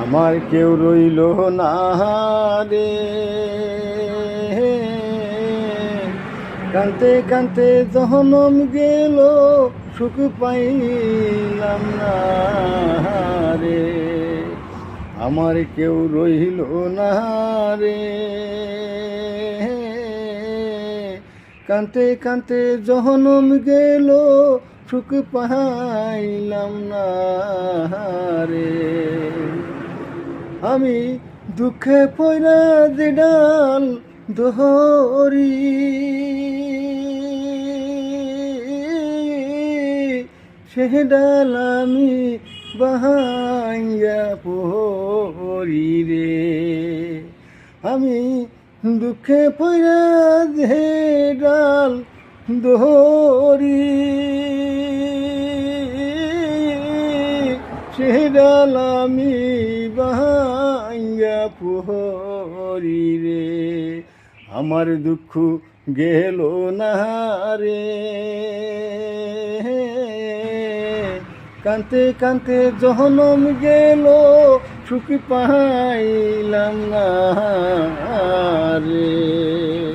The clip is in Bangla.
আমার কেউ রইল না রে, কানতে কানতে জহনম গেল সুখ পাইলাম না রে। আমার কেউ রইল না রে, কানতে কানতে জহনম গেল সুখ পাইলাম না রে। আমি দুঃখে পয়রা যে ডাল দোহরি, সে ডাল আমি বাহাইয়া পড়ি রে। আমি দুঃখে পয়রা যে ডাল দোহরি, সে ডাল আমি বাহাইয়া পড়ি রে। আমার দুঃখ গেল না রে, কানতে কানতে জহনম গেল সুখ পাইলাম না রে।